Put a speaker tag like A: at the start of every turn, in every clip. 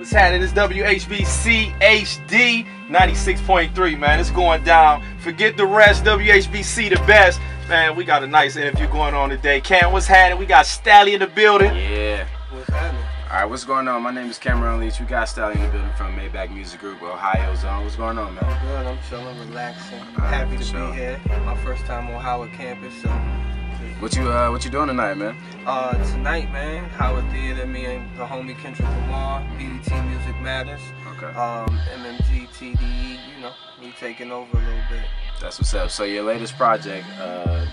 A: What's happening? It's WHBC HD 96.3, man. It's going down. Forget the rest. WHBC the best. Man, we got a nice interview going on today. Cam, what's happening? We got Stalley in the building.
B: Yeah.
C: What's happening?
B: Alright, what's going on? My name is Cameron Leach. We got Stalley in the building from Maybach Music Group, Ohio Zone. What's going on, man?
C: I'm good. I'm chilling, relaxing. Happy to be here. My first time on Howard campus, so.
B: What you doing tonight, man?
C: Tonight, man, Howard Theater, me and the homie Kendrick Lamar, BET Music Matters,
B: Okay.
C: MMG, TDE, you know, we taking over a little bit.
B: That's what's up. So your latest project, Young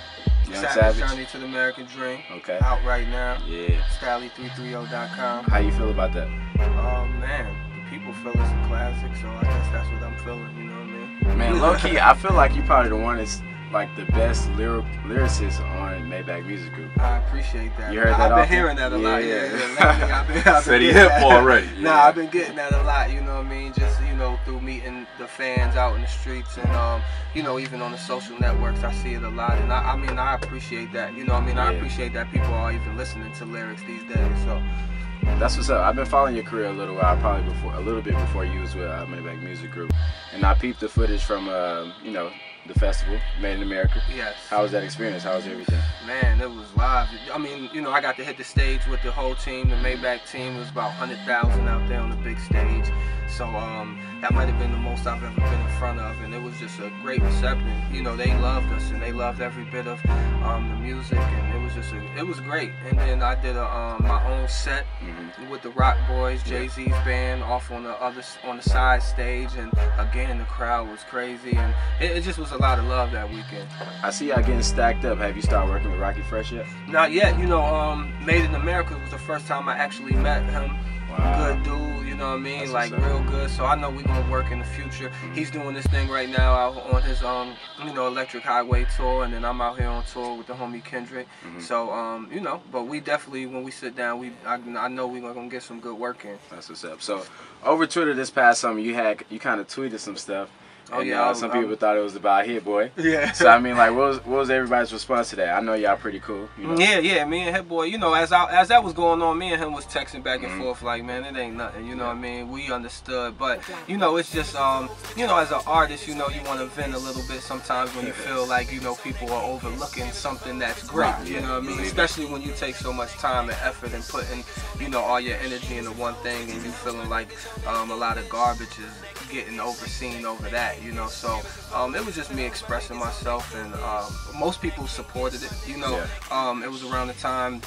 C: Savage
B: Savage?
C: Journey to the American Dream.
B: Okay.
C: Out right now.
B: Yeah.
C: Stalley330.com.
B: How you feel about that?
C: Man, the people feel it's a classic, so I guess that's what I'm feeling, you know what I mean?
B: Man, low key, I feel like you probably the one that's like the best lyricist on Maybach Music Group.
C: I appreciate that.
B: You heard that
C: I've been
B: often?
C: hearing that a lot.
B: Yeah.
C: Lately, I've been
A: Said he
C: getting
A: hip
C: that.
A: already.
C: Nah, I've been getting that a lot, you know what I mean? Just, you know, through meeting the fans out in the streets and, you know, even on the social networks, I see it a lot. And I mean, I appreciate that, you know what I mean? I appreciate that people are even listening to lyrics these days, so.
B: That's what's up. I've been following your career a little while, probably a little bit before you was with Maybach Music Group. And I peeped the footage from, you know, the festival, Made in America.
C: Yes.
B: How was that experience? How was everything?
C: Man, it was live. I mean, you know, I got to hit the stage with the whole team. The Maybach team was about 100,000 out there on the big stage. So that might have been the most I've ever been in front of, and it was just a great reception. You know, they loved us and they loved every bit of the music, and it was just it was great. And then I did my own set with the Rock Boys, Jay-Z's band, off on the side stage, and again the crowd was crazy, and it just was a lot of love that weekend.
B: I see y'all getting stacked up. Have you started working with Rocky Fresh yet?
C: Not yet. You know, Made in America was the first time I actually met him.
B: Wow.
C: Good dude, you know what I mean?
B: That's
C: like
B: what's up.
C: real good. So I know we're gonna work in the future. He's doing this thing right now out on his you know, Electric Highway tour, and then I'm out here on tour with the homie Kendrick. So you know, but we definitely, when we sit down, I know we're gonna get some good work in.
B: That's what's up. So over Twitter this past summer, you kind of tweeted some stuff.
C: Oh,
B: and,
C: yeah,
B: some people thought it was about Hit Boy.
C: Yeah.
B: So I mean, like, what was everybody's response to that? I know y'all pretty cool. You know?
C: Yeah. Me and Hit Boy, you know, as that was going on, me and him was texting back and forth like, man, it ain't nothing. You know what I mean? We understood, but you know, it's just you know, as an artist, you know, you want to vent a little bit sometimes when you feel like, you know, people are overlooking something that's great. You know what I mean? Especially when you take so much time and effort and putting, you know, all your energy into one thing, and you feeling like a lot of garbage is getting overseen over that. You know, so. It was just me expressing myself, and most people supported it. You know, it was around the time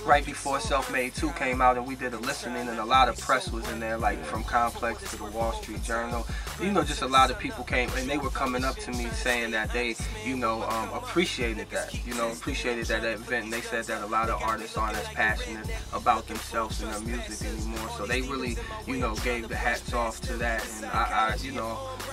C: right before Self-Made 2 came out, and we did a listening, and a lot of press was in there, like from Complex to the Wall Street Journal. You know, just a lot of people came, and they were coming up to me saying that they, you know, appreciated that. You know, appreciated that event, and they said that a lot of artists aren't as passionate about themselves and their music anymore. So they really, you know, gave the hats off to that, and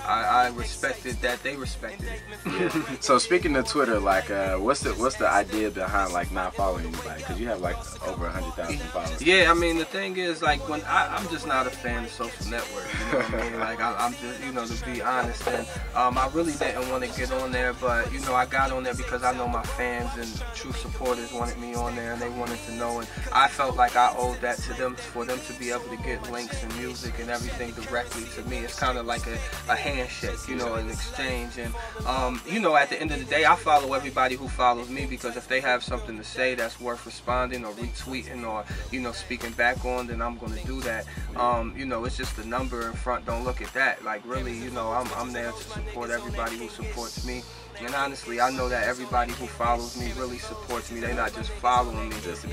C: I respected that they respected it.
B: So speaking of Twitter, like, what's the idea behind like not following anybody? Because you have like over 100,000 followers.
C: Yeah, I mean, the thing is, like, when I'm just not a fan of social networks. You know what I mean? Like, I'm just, you know, to be honest, and I really didn't want to get on there, but you know, I got on there because I know my fans and true supporters wanted me on there, and they wanted to know, and I felt like I owed that to them, for them to be able to get links and music and everything directly to me. It's kind of like a handshake, you know, an exchange. And you know, at the end of the day, I follow everybody who follows me, because if they have something to say that's worth responding or retweeting or, you know, speaking back on, then I'm going to do that. You know, it's just the number in front. Don't look at that. Like, really, you know, I'm there to support everybody who supports me. And honestly, I know that everybody who follows me really supports me. They're not just following me because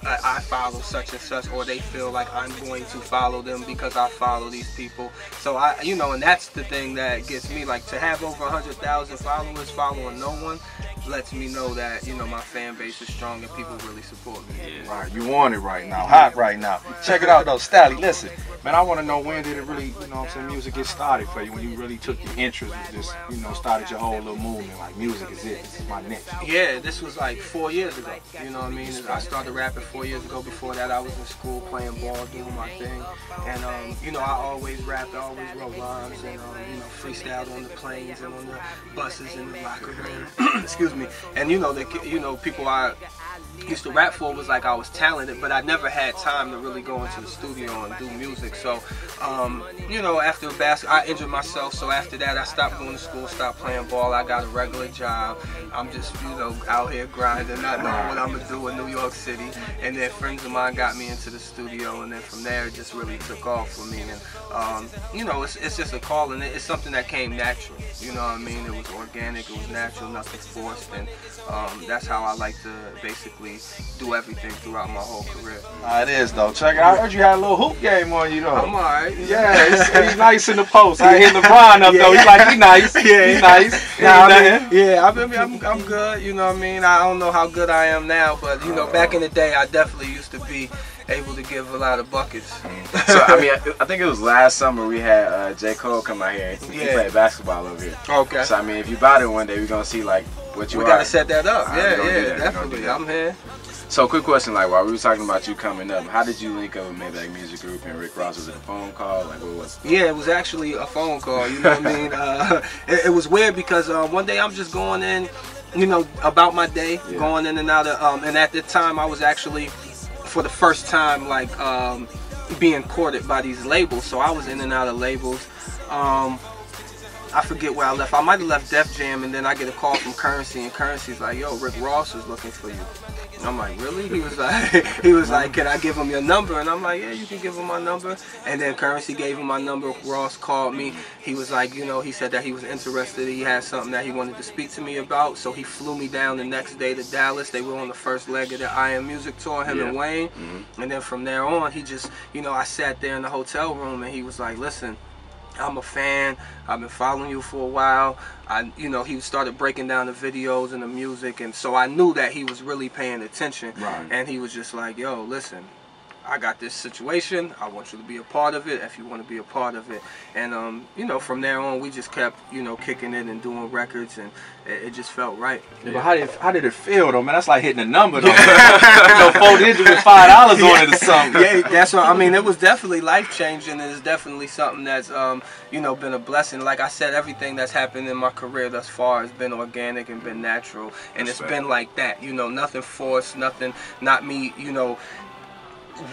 C: I follow such and such, or they feel like I'm going to follow them because I follow these people. So you know, and that's the thing that gets me. Like, to have over 100,000 followers following no one lets me know that, you know, my fan base is strong and people really support me.
A: Right, you on it right now, hot right now. Check it out though, Stalley. Listen, man, I want to know, when did it really, you know what I'm saying, music get started for you? When you really took your interest and just, you know, started your whole little movement, like, music is it, this is my niche.
C: Yeah, this was like 4 years ago. You know what I mean? I started rapping 4 years ago. Before that, I was in school playing ball, doing my thing. And you know, I always rapped, I always wrote rhymes, and you know, freestyled on the planes and on the buses in the locker room. Excuse me. And you know, people I used to rap for was like I was talented, but I never had time to really go into the studio and do music. So, you know, after basketball, I injured myself. So after that, I stopped going to school, stopped playing ball. I got a regular job. I'm just, you know, out here grinding, not knowing what I'm gonna do in New York City. And then friends of mine got me into the studio, and then from there, it just really took off for me. And you know, it's just a calling. It's something that came natural. You know what I mean? It was organic. It was natural. Nothing forced. And that's how I like to basically do everything throughout my whole career.
A: It is though. Check it out. I heard you had a little hoop game on you though.
C: I'm alright.
A: Yeah, he's nice in the post. I hit LeBron up though. He's like, he nice. Yeah, he nice.
C: I'm good. You know what I mean? I don't know how good I am now, but you know, back in the day, I definitely used to be able to give a lot of buckets.
B: So I mean, I think it was last summer we had J. Cole come out here. He played basketball over here. Okay. So I mean, if you buy it one day, we're gonna see like what you are.
C: We gotta set that up. Yeah, definitely. I'm here.
B: So quick question, like while we were talking about you coming up, how did you link up with Maybach Music Group and Rick Ross? Was it a phone call? Like what was it?
C: Yeah, it was actually a phone call, you know what I mean? It was weird because one day I'm just going in, you know, about my day, going in and out of, and at the time I was actually, for the first time, like being courted by these labels. So I was in and out of labels. I forget where I left. I might have left Def Jam, and then I get a call from Currency, and Currency's like, "Yo, Rick Ross is looking for you." And I'm like, "Really?" He was like, "Can I give him your number?" And I'm like, "Yeah, you can give him my number." And then Currency gave him my number. Ross called me. He was like, you know, he said that he was interested. He had something that he wanted to speak to me about. So he flew me down the next day to Dallas. They were on the first leg of the I Am Music tour, him and Wayne. And then from there on, he just, you know, I sat there in the hotel room, and he was like, "Listen, I'm a fan. I've been following you for a while." You know, he started breaking down the videos and the music, and so I knew that he was really paying attention. Right. And he was just like, "Yo, listen, I got this situation. I want you to be a part of it if you want to be a part of it." And you know, from there on, we just kept, you know, kicking it and doing records, and it just felt right.
A: Yeah. But how did it feel though, man? That's like hitting a number though. You know, 4 digits with $5 on it or something.
C: Yeah, that's what I mean. It was definitely life changing, and it's definitely something that's you know, been a blessing. Like I said, everything that's happened in my career thus far has been organic and been natural, and it's been like that. You know, nothing forced, nothing, not me, you know,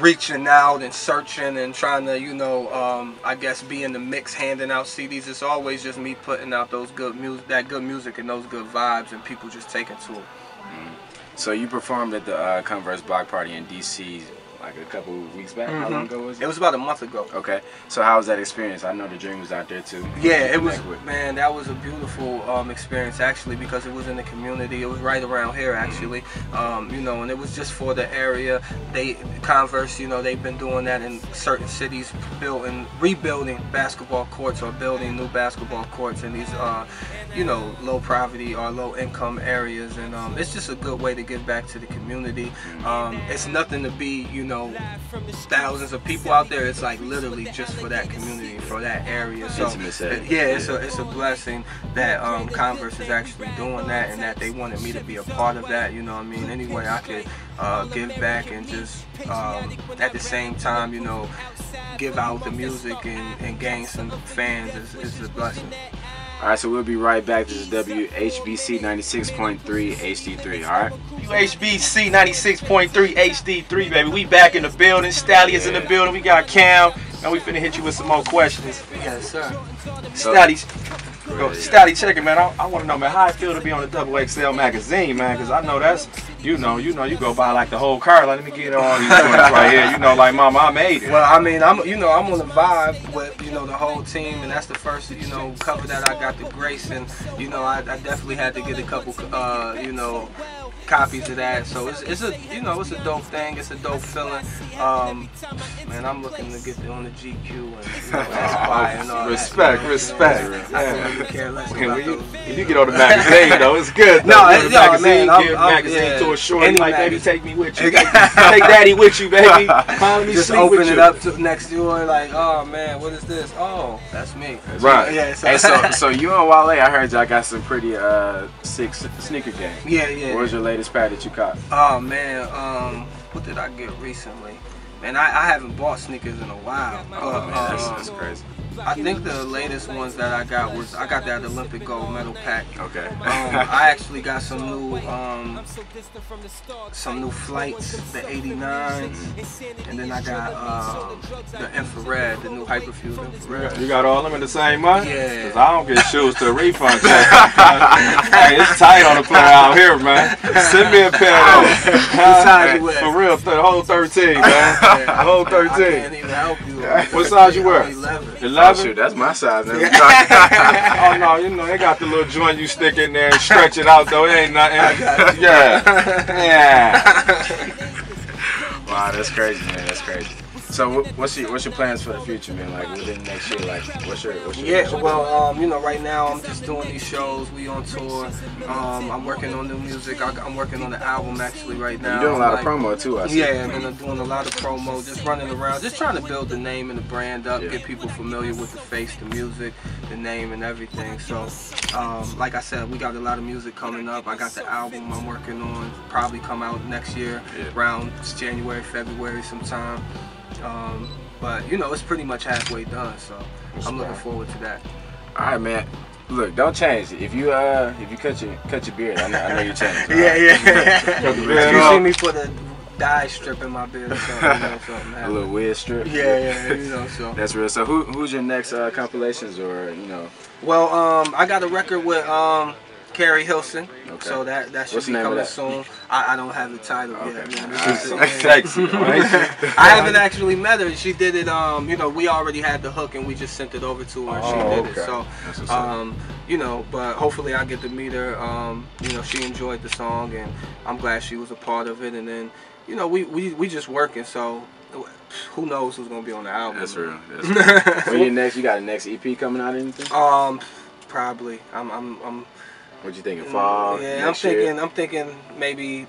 C: reaching out and searching and trying to, you know, I guess be in the mix, handing out CDs. It's always just me putting out those good music, that good music and those good vibes, and people just taking to it.
B: So you performed at the Converse Block Party in DC like a couple weeks back. How long ago was it?
C: It was about a month ago.
B: Okay. So how was that experience? I know the Dream was out there too.
C: Yeah, it was, man, that was a beautiful experience actually, because it was in the community. It was right around here actually. You know, and it was just for the area. Converse, you know, they've been doing that in certain cities, rebuilding basketball courts or building new basketball courts in these you know, low poverty or low income areas, and it's just a good way to give back to the community. It's nothing to be, you know, thousands of people out there. It's like literally just for that community, for that area. So it's a blessing that Converse is actually doing that, and that they wanted me to be a part of that. You know what I mean? Any way I could give back and just at the same time, you know, give out the music and gain some fans is a blessing.
B: Alright, so we'll be right back. This is WHBC 96.3 HD3, alright?
A: WHBC 96.3 HD3, baby. We back in the building. Stalley is in the building. We got Cam. Now we finna hit you with some more questions.
C: Yes, sir.
A: Stalley, check it, man. I want to know, man, how it feel to be on the XXL magazine, man, because I know that's, you know, you go buy like the whole car. Like, let me get on these joints right here. You know, like, mama, I made it.
C: Well, I mean, I'm on the vibe with, you know, the whole team, and that's the first, you know, cover that I got the grace, and, you know, I definitely had to get a couple, you know, copies of that. So it's a, you know, it's a dope thing. It's a dope feeling. Man, I'm looking to get on the GQ and, you know, and all
A: respect.
C: I really care less about those.
A: When you get on the magazine, though, it's good.
C: No, it's
A: magazine, give magazine to a shorty, like, baby, take me with you. Take daddy with you, baby.
C: Just open it up to next to you and like, oh man, what is this? Oh, that's me.
B: Right.
C: Yeah.
B: Hey, so you and Wale, I heard y'all got some pretty sick sneaker game.
C: Yeah.
B: What was your latest pair that you caught?
C: Oh man, what did I get recently? Man, I haven't bought sneakers in a while.
B: Oh man, that's crazy.
C: I think the latest ones that I got that Olympic gold medal pack.
B: Okay.
C: I actually got some new flights, the 89s, and then I got the infrared, the new hyperfuse infrared.
A: You got all them in the same month?
C: Yeah.
A: Cause I don't get shoes to a refund check. Hey, it's tight on the floor out here, man. Send me a pair of those.
C: What size you wear?
A: For real, the whole 13, man. The whole 13.
C: I can't even help you.
A: What size you wear?
C: 11.
A: 11?
B: Oh, shoot, that's my size. Man.
A: Oh no, you know they got the little joint you stick in there and stretch it out though. It ain't nothing. Yeah.
B: Wow, that's crazy, man. That's crazy. So what's your plans for the future, man? Like within next year, like what's your
C: well, you know, right now I'm just doing these shows. We on tour. I'm working on new music. I'm working on the album actually right now.
B: You're doing a lot of promo too, I see.
C: Yeah, and I'm doing a lot of promo, just running around, just trying to build the name and the brand up, get people familiar with the face, the music, the name, and everything. So, like I said, we got a lot of music coming up. I got the album I'm working on, probably come out next year, around January, February sometime. But you know, it's pretty much halfway done, so I'm looking forward to that.
B: All right, man. Look, don't change it. If you cut your beard, I know you changed.
C: Yeah. You see me put a dye strip in my beard or something, you know, something.
B: A little weird strip.
C: Yeah, you know. So
B: that's real. So who's your next compilations, or you know?
C: Well, I got a record with Carrie Hilson, so that should be coming soon. I don't have the title yet, man.
A: Sexy.
C: I haven't actually met her. She did it. You know, we already had the hook and we just sent it over to her. She did it. So, you know, but hopefully I get to meet her. You know, she enjoyed the song, and I'm glad she was a part of it. And then, you know, we just working. So, who knows who's gonna be on the album?
B: That's real. That's real. When you got a next EP coming out? Or anything?
C: Probably. I'm
B: What you thinking? Fall?
C: Yeah, I'm thinking maybe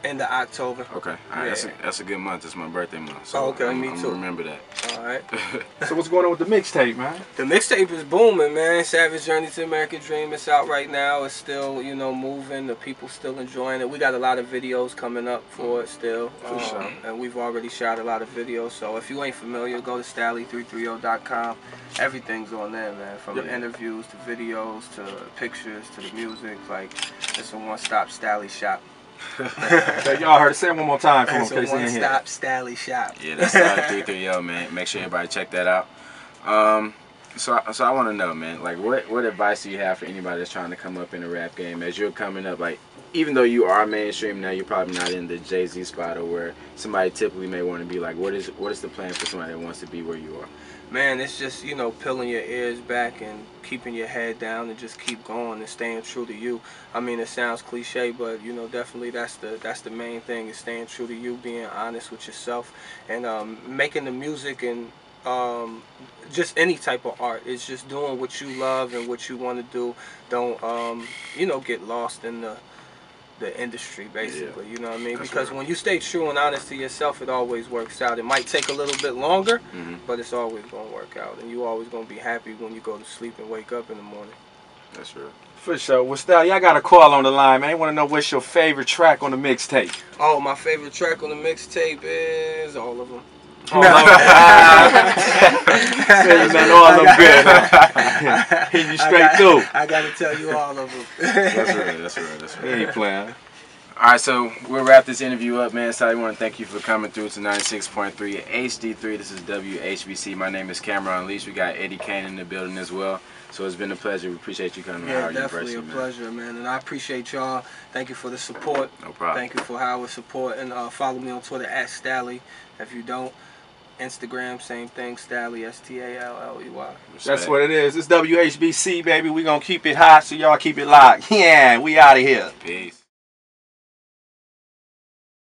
C: end of October.
B: Okay, all right, that's a good month. It's my birthday month. So
C: okay, me too.
B: I'm gonna remember that.
C: All right.
A: So what's going on with the mixtape, man?
C: The mixtape is booming, man. Savage Journey to American Dream. It's out right now. It's still, you know, moving. The people still enjoying it. We got a lot of videos coming up for it still.
B: For sure.
C: And we've already shot a lot of videos. So if you ain't familiar, go to Stalley330.com. Everything's on there, man. From the interviews to videos to pictures to the music. Like, it's a one-stop Stalley shop.
A: Y'all heard it. Say it one more time for
C: them. It's a one-stop Stalley shop.
B: Yeah, that's Stalley330, man. Make sure everybody check that out. So I want to know, man, like what advice do you have for anybody that's trying to come up in the rap game as you're coming up? Like, even though you are mainstream now, you're probably not in the Jay-Z spot or where somebody typically may want to be. Like, what is the plan for somebody that wants to be where you are?
C: Man, it's just, you know, peeling your ears back and keeping your head down and just keep going and staying true to you. I mean, it sounds cliche, but, you know, definitely that's the main thing, is staying true to you, being honest with yourself, and making the music and just any type of art. It's just doing what you love and what you want to do. Don't, you know, get lost in the industry, basically. You know what I mean? Because when you stay true and honest to yourself, it always works out. It might take a little bit longer, but it's always going to work out, and you always going to be happy when you go to sleep and wake up in the morning.
B: That's real.
A: For sure. Well, Stalley, I got a call on the line, man. I want to know what's your favorite track on the mixtape.
C: Oh, my favorite track on the mixtape is all of them.
A: All of them good. Hit you straight through.
C: I got to tell you all of them.
B: That's real.
A: He ain't playing.
B: All right, so we'll wrap this interview up, man. So I want to thank you for coming through to 96.3 HD3. This is WHBC. My name is Cameron Leach. We got Eddie Kane in the building as well. So it's been a pleasure. We appreciate you coming to Howard University.
C: Definitely a pleasure, man. And I appreciate y'all. Thank you for the support.
B: No problem.
C: Thank you for Howard support. And follow me on Twitter at Stalley. If you don't, Instagram, same thing, Stalley, S-T-A-L-L-E-Y.
A: That's what it is. It's WHBC, baby. We gonna keep it hot, so y'all keep it locked. Yeah, we out of here.
B: Peace.